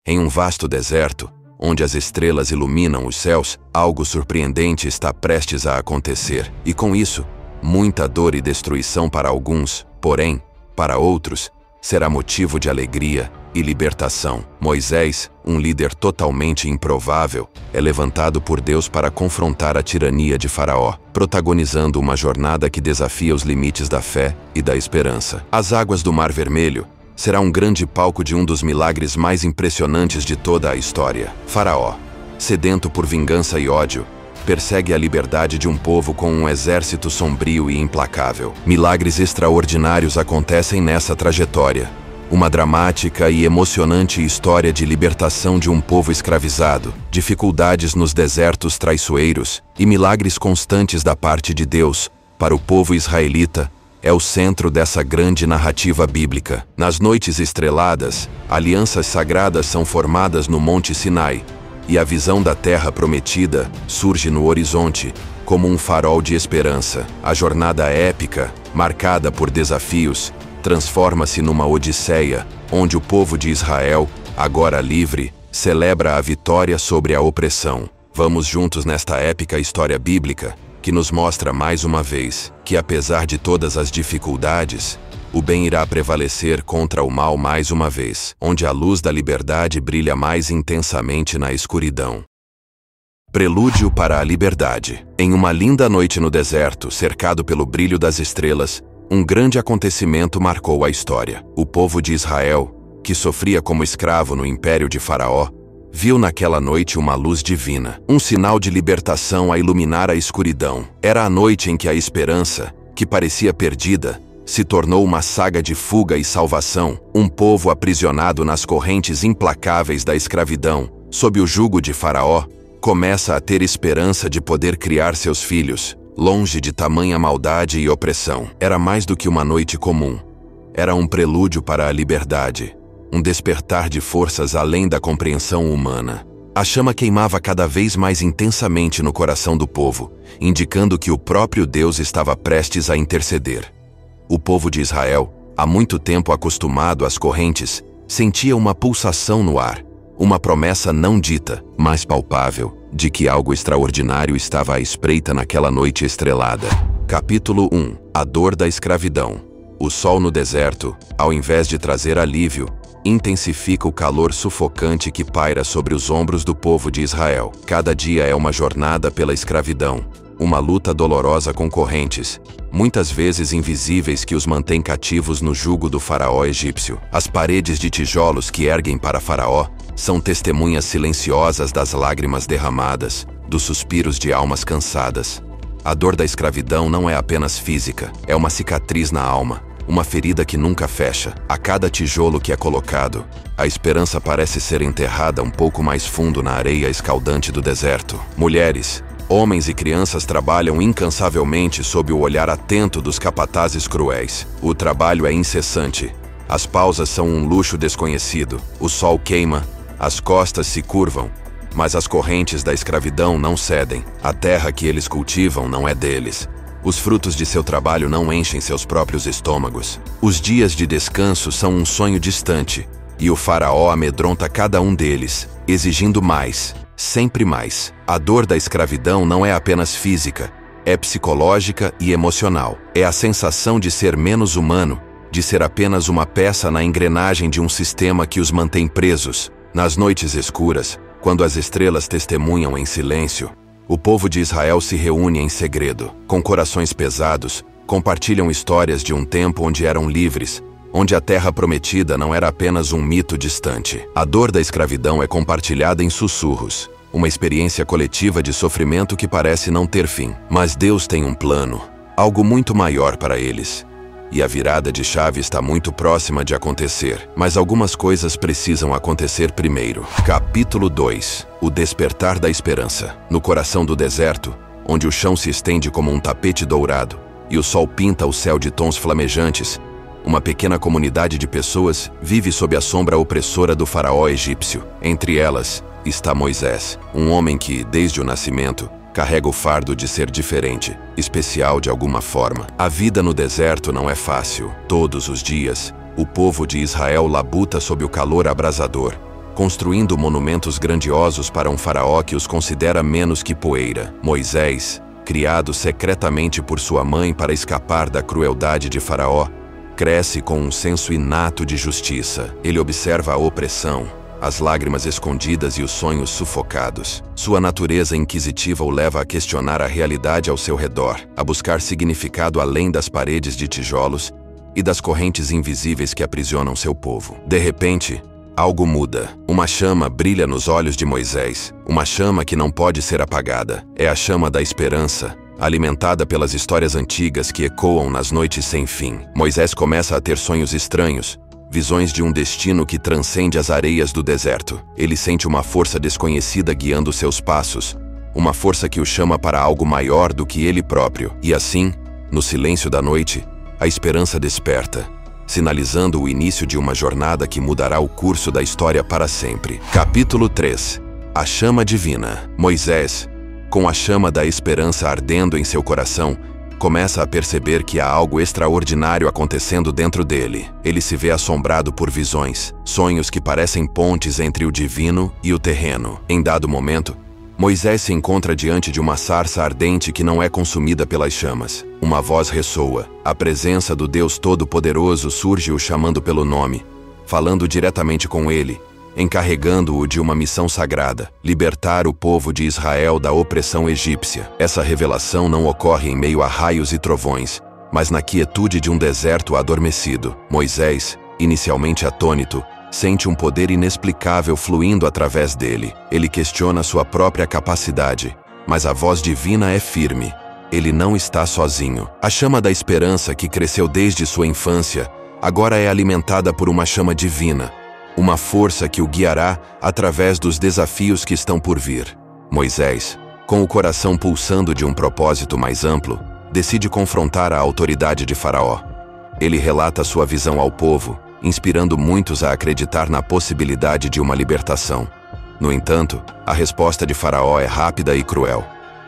Em um vasto deserto, onde as estrelas iluminam os céus, algo surpreendente está prestes a acontecer. E com isso, muita dor e destruição para alguns, porém, para outros, será motivo de alegria e libertação. Moisés, um líder totalmente improvável, é levantado por Deus para confrontar a tirania de Faraó, protagonizando uma jornada que desafia os limites da fé e da esperança. As águas do Mar Vermelho será um grande palco de um dos milagres mais impressionantes de toda a história. Faraó, sedento por vingança e ódio, persegue a liberdade de um povo com um exército sombrio e implacável. Milagres extraordinários acontecem nessa trajetória. Uma dramática e emocionante história de libertação de um povo escravizado, dificuldades nos desertos traiçoeiros e milagres constantes da parte de Deus para o povo israelita é o centro dessa grande narrativa bíblica. Nas noites estreladas, alianças sagradas são formadas no Monte Sinai, e a visão da terra prometida surge no horizonte como um farol de esperança. A jornada épica, marcada por desafios, transforma-se numa odisseia, onde o povo de Israel, agora livre, celebra a vitória sobre a opressão. Vamos juntos nesta épica história bíblica, que nos mostra mais uma vez que, apesar de todas as dificuldades, o bem irá prevalecer contra o mal mais uma vez, onde a luz da liberdade brilha mais intensamente na escuridão. Prelúdio para a liberdade. Em uma linda noite no deserto, cercado pelo brilho das estrelas, um grande acontecimento marcou a história. O povo de Israel, que sofria como escravo no império de Faraó, viu naquela noite uma luz divina, um sinal de libertação a iluminar a escuridão. Era a noite em que a esperança, que parecia perdida, se tornou uma saga de fuga e salvação. Um povo aprisionado nas correntes implacáveis da escravidão, sob o jugo de Faraó, começa a ter esperança de poder criar seus filhos, longe de tamanha maldade e opressão. Era mais do que uma noite comum. Era um prelúdio para a liberdade, um despertar de forças além da compreensão humana. A chama queimava cada vez mais intensamente no coração do povo, indicando que o próprio Deus estava prestes a interceder. O povo de Israel, há muito tempo acostumado às correntes, sentia uma pulsação no ar, uma promessa não dita, mas palpável, de que algo extraordinário estava à espreita naquela noite estrelada. Capítulo 1. A dor da escravidão. O sol no deserto, ao invés de trazer alívio, intensifica o calor sufocante que paira sobre os ombros do povo de Israel. Cada dia é uma jornada pela escravidão, uma luta dolorosa com correntes, muitas vezes invisíveis, que os mantém cativos no jugo do faraó egípcio. As paredes de tijolos que erguem para Faraó são testemunhas silenciosas das lágrimas derramadas, dos suspiros de almas cansadas. A dor da escravidão não é apenas física, é uma cicatriz na alma, uma ferida que nunca fecha. A cada tijolo que é colocado, a esperança parece ser enterrada um pouco mais fundo na areia escaldante do deserto. Mulheres, homens e crianças trabalham incansavelmente sob o olhar atento dos capatazes cruéis. O trabalho é incessante. As pausas são um luxo desconhecido. O sol queima, as costas se curvam, mas as correntes da escravidão não cedem. A terra que eles cultivam não é deles. Os frutos de seu trabalho não enchem seus próprios estômagos. Os dias de descanso são um sonho distante, e o faraó amedronta cada um deles, exigindo mais, sempre mais. A dor da escravidão não é apenas física, é psicológica e emocional. É a sensação de ser menos humano, de ser apenas uma peça na engrenagem de um sistema que os mantém presos. Nas noites escuras, quando as estrelas testemunham em silêncio, o povo de Israel se reúne em segredo. Com corações pesados, compartilham histórias de um tempo onde eram livres, onde a terra prometida não era apenas um mito distante. A dor da escravidão é compartilhada em sussurros, uma experiência coletiva de sofrimento que parece não ter fim. Mas Deus tem um plano, algo muito maior para eles. E a virada de chave está muito próxima de acontecer. Mas algumas coisas precisam acontecer primeiro. Capítulo 2. O despertar da esperança. No coração do deserto, onde o chão se estende como um tapete dourado e o sol pinta o céu de tons flamejantes, uma pequena comunidade de pessoas vive sob a sombra opressora do faraó egípcio. Entre elas está Moisés, um homem que, desde o nascimento, carrega o fardo de ser diferente, especial de alguma forma. A vida no deserto não é fácil. Todos os dias, o povo de Israel labuta sob o calor abrasador, construindo monumentos grandiosos para um faraó que os considera menos que poeira. Moisés, criado secretamente por sua mãe para escapar da crueldade de Faraó, cresce com um senso inato de justiça. Ele observa a opressão, as lágrimas escondidas e os sonhos sufocados. Sua natureza inquisitiva o leva a questionar a realidade ao seu redor, a buscar significado além das paredes de tijolos e das correntes invisíveis que aprisionam seu povo. De repente, algo muda. Uma chama brilha nos olhos de Moisés, uma chama que não pode ser apagada. É a chama da esperança, alimentada pelas histórias antigas que ecoam nas noites sem fim. Moisés começa a ter sonhos estranhos, visões de um destino que transcende as areias do deserto. Ele sente uma força desconhecida guiando seus passos, uma força que o chama para algo maior do que ele próprio. E assim, no silêncio da noite, a esperança desperta, sinalizando o início de uma jornada que mudará o curso da história para sempre. Capítulo 3. A chama divina. Moisés, com a chama da esperança ardendo em seu coração, começa a perceber que há algo extraordinário acontecendo dentro dele. Ele se vê assombrado por visões, sonhos que parecem pontes entre o divino e o terreno. Em dado momento, Moisés se encontra diante de uma sarça ardente que não é consumida pelas chamas. Uma voz ressoa. A presença do Deus Todo-Poderoso surge o chamando pelo nome, falando diretamente com ele, encarregando-o de uma missão sagrada: libertar o povo de Israel da opressão egípcia. Essa revelação não ocorre em meio a raios e trovões, mas na quietude de um deserto adormecido. Moisés, inicialmente atônito, sente um poder inexplicável fluindo através dele. Ele questiona sua própria capacidade, mas a voz divina é firme. Ele não está sozinho. A chama da esperança que cresceu desde sua infância, agora é alimentada por uma chama divina, uma força que o guiará através dos desafios que estão por vir. Moisés, com o coração pulsando de um propósito mais amplo, decide confrontar a autoridade de Faraó. Ele relata sua visão ao povo, inspirando muitos a acreditar na possibilidade de uma libertação. No entanto, a resposta de Faraó é rápida e cruel.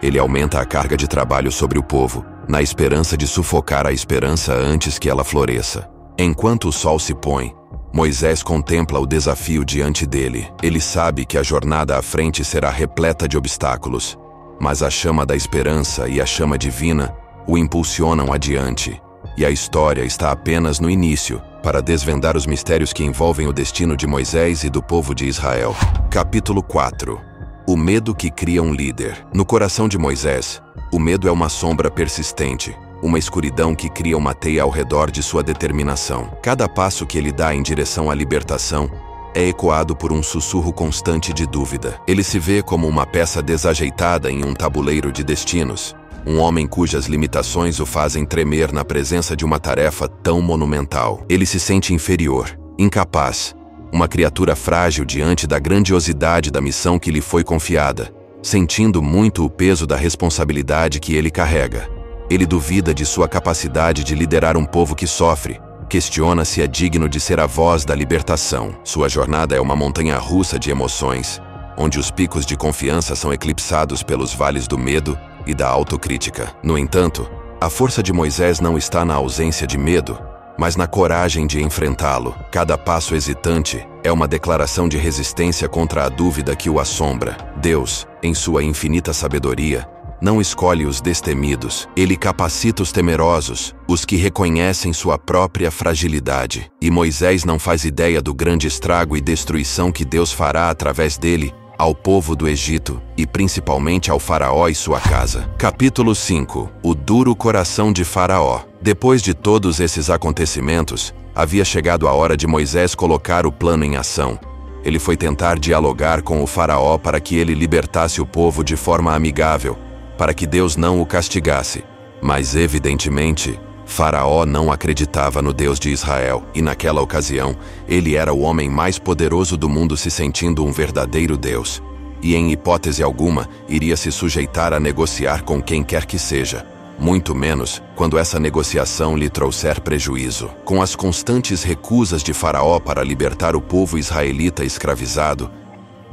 Ele aumenta a carga de trabalho sobre o povo, na esperança de sufocar a esperança antes que ela floresça. Enquanto o sol se põe, Moisés contempla o desafio diante dele. Ele sabe que a jornada à frente será repleta de obstáculos, mas a chama da esperança e a chama divina o impulsionam adiante. E a história está apenas no início, para desvendar os mistérios que envolvem o destino de Moisés e do povo de Israel. Capítulo 4. O medo que cria um líder. No coração de Moisés, o medo é uma sombra persistente, uma escuridão que cria uma teia ao redor de sua determinação. Cada passo que ele dá em direção à libertação é ecoado por um sussurro constante de dúvida. Ele se vê como uma peça desajeitada em um tabuleiro de destinos, um homem cujas limitações o fazem tremer na presença de uma tarefa tão monumental. Ele se sente inferior, incapaz, uma criatura frágil diante da grandiosidade da missão que lhe foi confiada, sentindo muito o peso da responsabilidade que ele carrega. Ele duvida de sua capacidade de liderar um povo que sofre, questiona se é digno de ser a voz da libertação. Sua jornada é uma montanha-russa de emoções, onde os picos de confiança são eclipsados pelos vales do medo e da autocrítica. No entanto, a força de Moisés não está na ausência de medo, mas na coragem de enfrentá-lo. Cada passo hesitante é uma declaração de resistência contra a dúvida que o assombra. Deus, em sua infinita sabedoria, não escolhe os destemidos. Ele capacita os temerosos, os que reconhecem sua própria fragilidade. E Moisés não faz ideia do grande estrago e destruição que Deus fará através dele ao povo do Egito e principalmente ao Faraó e sua casa. Capítulo 5. O duro coração de Faraó. Depois de todos esses acontecimentos, havia chegado a hora de Moisés colocar o plano em ação. Ele foi tentar dialogar com o Faraó para que ele libertasse o povo de forma amigável, para que Deus não o castigasse. Mas, evidentemente, Faraó não acreditava no Deus de Israel, e naquela ocasião, ele era o homem mais poderoso do mundo se sentindo um verdadeiro Deus. E em hipótese alguma, iria se sujeitar a negociar com quem quer que seja, muito menos quando essa negociação lhe trouxer prejuízo. Com as constantes recusas de Faraó para libertar o povo israelita escravizado,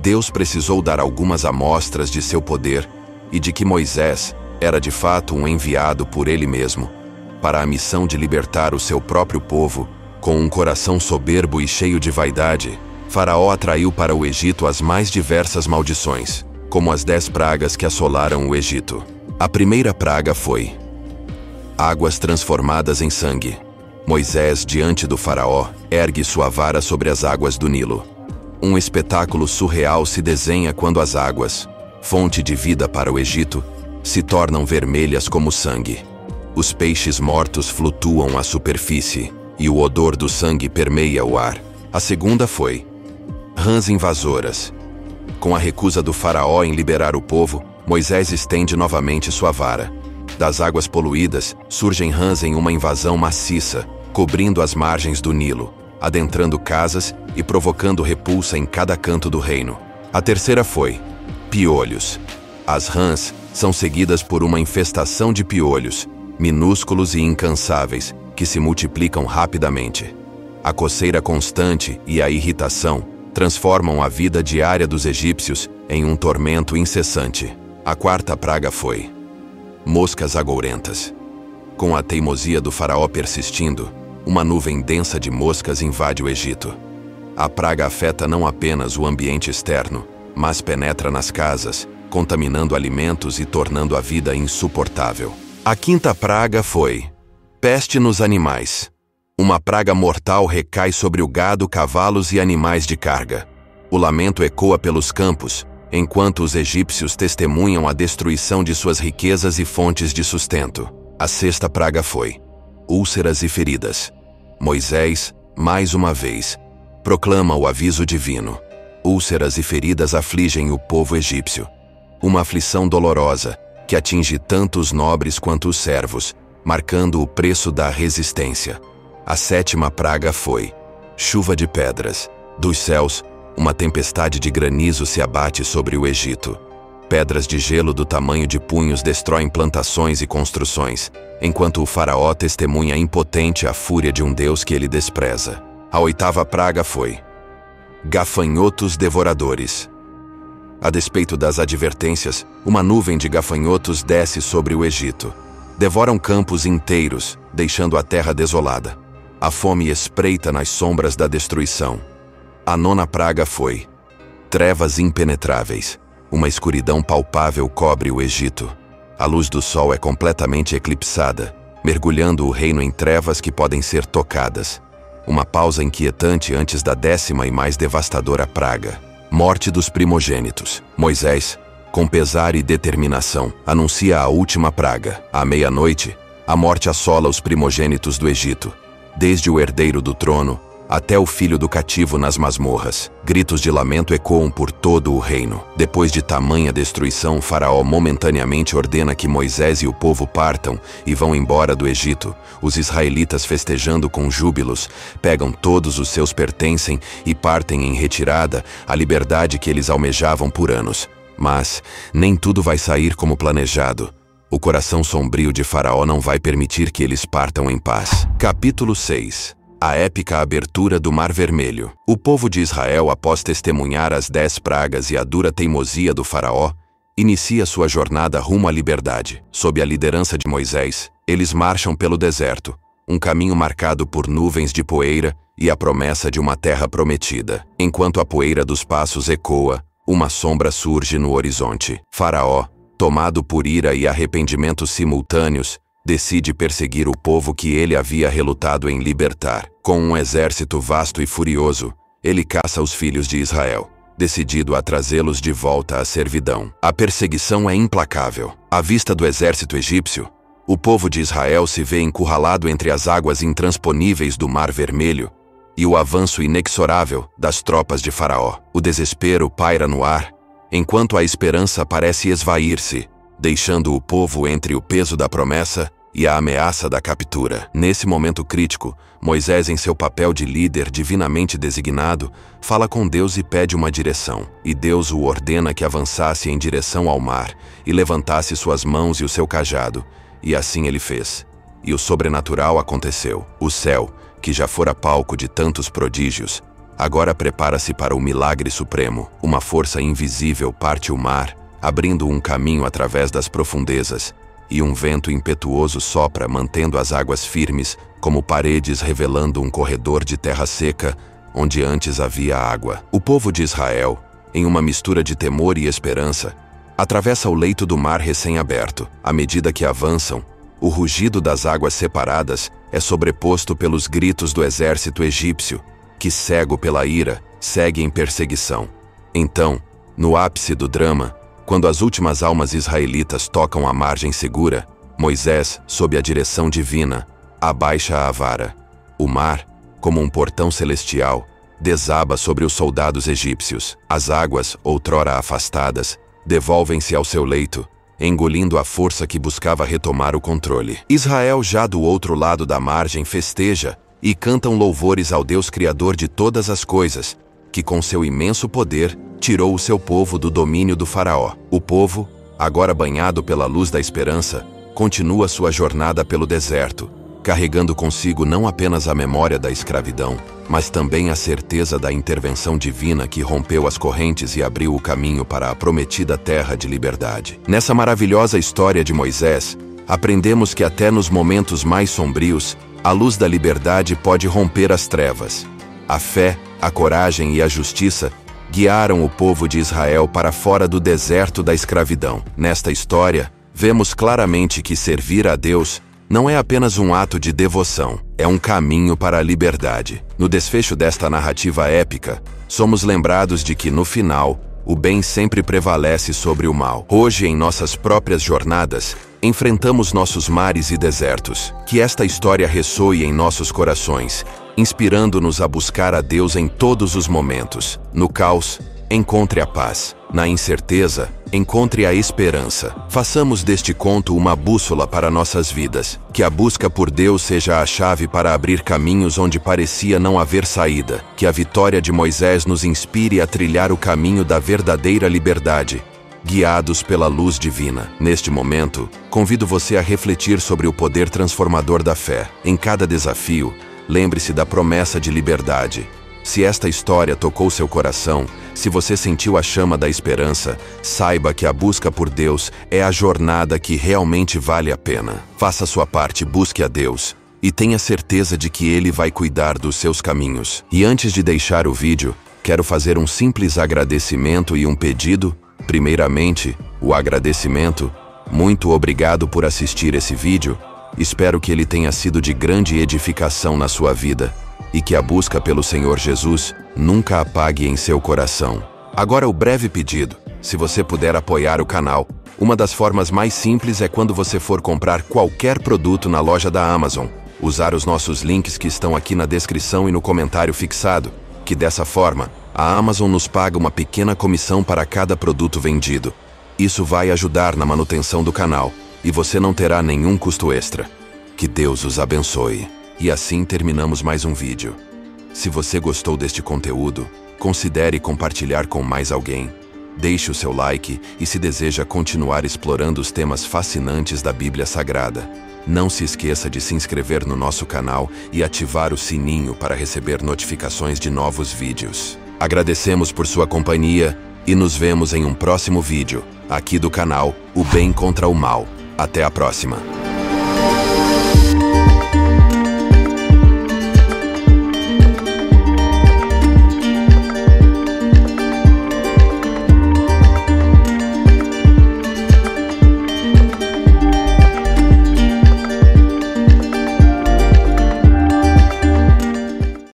Deus precisou dar algumas amostras de seu poder e de que Moisés era de fato um enviado por ele mesmo, para a missão de libertar o seu próprio povo. Com um coração soberbo e cheio de vaidade, Faraó atraiu para o Egito as mais diversas maldições, como as 10 pragas que assolaram o Egito. A primeira praga foi águas transformadas em sangue. Moisés, diante do faraó, ergue sua vara sobre as águas do Nilo. Um espetáculo surreal se desenha quando as águas, fonte de vida para o Egito, se tornam vermelhas como sangue. Os peixes mortos flutuam à superfície, e o odor do sangue permeia o ar. A segunda foi rãs invasoras. Com a recusa do faraó em liberar o povo, Moisés estende novamente sua vara. Das águas poluídas, surgem rãs em uma invasão maciça, cobrindo as margens do Nilo, adentrando casas e provocando repulsa em cada canto do reino. A terceira foi piolhos. As rãs são seguidas por uma infestação de piolhos, minúsculos e incansáveis, que se multiplicam rapidamente. A coceira constante e a irritação transformam a vida diária dos egípcios em um tormento incessante. A quarta praga foi moscas agourentas. Com a teimosia do faraó persistindo, uma nuvem densa de moscas invade o Egito. A praga afeta não apenas o ambiente externo, mas penetra nas casas, contaminando alimentos e tornando a vida insuportável. A quinta praga foi peste nos animais. Uma praga mortal recai sobre o gado, cavalos e animais de carga. O lamento ecoa pelos campos, enquanto os egípcios testemunham a destruição de suas riquezas e fontes de sustento. A sexta praga foi úlceras e feridas. Moisés, mais uma vez, proclama o aviso divino. Úlceras e feridas afligem o povo egípcio. Uma aflição dolorosa, que atinge tanto os nobres quanto os servos, marcando o preço da resistência. A sétima praga foi chuva de pedras. Dos céus, uma tempestade de granizo se abate sobre o Egito. Pedras de gelo do tamanho de punhos destroem plantações e construções, enquanto o faraó testemunha impotente a fúria de um Deus que ele despreza. A oitava praga foi gafanhotos devoradores. A despeito das advertências, uma nuvem de gafanhotos desce sobre o Egito. Devoram campos inteiros, deixando a terra desolada. A fome espreita nas sombras da destruição. A nona praga foi trevas impenetráveis. Uma escuridão palpável cobre o Egito. A luz do sol é completamente eclipsada, mergulhando o reino em trevas que podem ser tocadas. Uma pausa inquietante antes da 10ª e mais devastadora praga. Morte dos primogênitos. Moisés, com pesar e determinação, anuncia a última praga. À meia-noite, a morte assola os primogênitos do Egito, desde o herdeiro do trono até o filho do cativo nas masmorras. Gritos de lamento ecoam por todo o reino. Depois de tamanha destruição, o faraó momentaneamente ordena que Moisés e o povo partam e vão embora do Egito. Os israelitas, festejando com júbilos, pegam todos os seus pertencem e partem em retirada, a liberdade que eles almejavam por anos. Mas nem tudo vai sair como planejado. O coração sombrio de Faraó não vai permitir que eles partam em paz. Capítulo 6. A épica abertura do Mar Vermelho. O povo de Israel, após testemunhar as 10 pragas e a dura teimosia do faraó, inicia sua jornada rumo à liberdade. Sob a liderança de Moisés, eles marcham pelo deserto, um caminho marcado por nuvens de poeira e a promessa de uma terra prometida. Enquanto a poeira dos passos ecoa, uma sombra surge no horizonte. Faraó, tomado por ira e arrependimento simultâneos, decide perseguir o povo que ele havia relutado em libertar. Com um exército vasto e furioso, ele caça os filhos de Israel, decidido a trazê-los de volta à servidão. A perseguição é implacável. À vista do exército egípcio, o povo de Israel se vê encurralado entre as águas intransponíveis do Mar Vermelho e o avanço inexorável das tropas de Faraó. O desespero paira no ar, enquanto a esperança parece esvair-se, deixando o povo entre o peso da promessa e a ameaça da captura. Nesse momento crítico, Moisés, em seu papel de líder divinamente designado, fala com Deus e pede uma direção. E Deus o ordena que avançasse em direção ao mar e levantasse suas mãos e o seu cajado. E assim ele fez. E o sobrenatural aconteceu. O céu, que já fora palco de tantos prodígios, agora prepara-se para o milagre supremo. Uma força invisível parte o mar, abrindo um caminho através das profundezas, e um vento impetuoso sopra, mantendo as águas firmes, como paredes, revelando um corredor de terra seca, onde antes havia água. O povo de Israel, em uma mistura de temor e esperança, atravessa o leito do mar recém-aberto. À medida que avançam, o rugido das águas separadas é sobreposto pelos gritos do exército egípcio, que, cego pela ira, segue em perseguição. Então, no ápice do drama, quando as últimas almas israelitas tocam a margem segura, Moisés, sob a direção divina, abaixa a vara. O mar, como um portão celestial, desaba sobre os soldados egípcios. As águas, outrora afastadas, devolvem-se ao seu leito, engolindo a força que buscava retomar o controle. Israel, já do outro lado da margem, festeja e cantam louvores ao Deus Criador de todas as coisas, que com seu imenso poder tirou o seu povo do domínio do faraó. O povo, agora banhado pela luz da esperança, continua sua jornada pelo deserto, carregando consigo não apenas a memória da escravidão, mas também a certeza da intervenção divina que rompeu as correntes e abriu o caminho para a prometida terra de liberdade. Nessa maravilhosa história de Moisés, aprendemos que até nos momentos mais sombrios, a luz da liberdade pode romper as trevas. A fé, a coragem e a justiça guiaram o povo de Israel para fora do deserto da escravidão. Nesta história, vemos claramente que servir a Deus não é apenas um ato de devoção, é um caminho para a liberdade. No desfecho desta narrativa épica, somos lembrados de que, no final, o bem sempre prevalece sobre o mal. Hoje, em nossas próprias jornadas, enfrentamos nossos mares e desertos. Que esta história ressoe em nossos corações, inspirando-nos a buscar a Deus em todos os momentos. No caos, encontre a paz. Na incerteza, encontre a esperança. Façamos deste conto uma bússola para nossas vidas. Que a busca por Deus seja a chave para abrir caminhos onde parecia não haver saída. Que a vitória de Moisés nos inspire a trilhar o caminho da verdadeira liberdade, guiados pela luz divina. Neste momento, convido você a refletir sobre o poder transformador da fé. Em cada desafio, lembre-se da promessa de liberdade. Se esta história tocou seu coração, se você sentiu a chama da esperança, saiba que a busca por Deus é a jornada que realmente vale a pena. Faça sua parte, busque a Deus e tenha certeza de que Ele vai cuidar dos seus caminhos. E antes de deixar o vídeo, quero fazer um simples agradecimento e um pedido. Primeiramente, o agradecimento. Muito obrigado por assistir esse vídeo. Espero que ele tenha sido de grande edificação na sua vida e que a busca pelo Senhor Jesus nunca apague em seu coração. Agora o breve pedido: se você puder apoiar o canal, uma das formas mais simples é quando você for comprar qualquer produto na loja da Amazon, usar os nossos links que estão aqui na descrição e no comentário fixado, que dessa forma, a Amazon nos paga uma pequena comissão para cada produto vendido. Isso vai ajudar na manutenção do canal e você não terá nenhum custo extra. Que Deus os abençoe. E assim terminamos mais um vídeo. Se você gostou deste conteúdo, considere compartilhar com mais alguém. Deixe o seu like e se deseja continuar explorando os temas fascinantes da Bíblia Sagrada, não se esqueça de se inscrever no nosso canal e ativar o sininho para receber notificações de novos vídeos. Agradecemos por sua companhia e nos vemos em um próximo vídeo, aqui do canal O Bem contra o Mal. Até a próxima!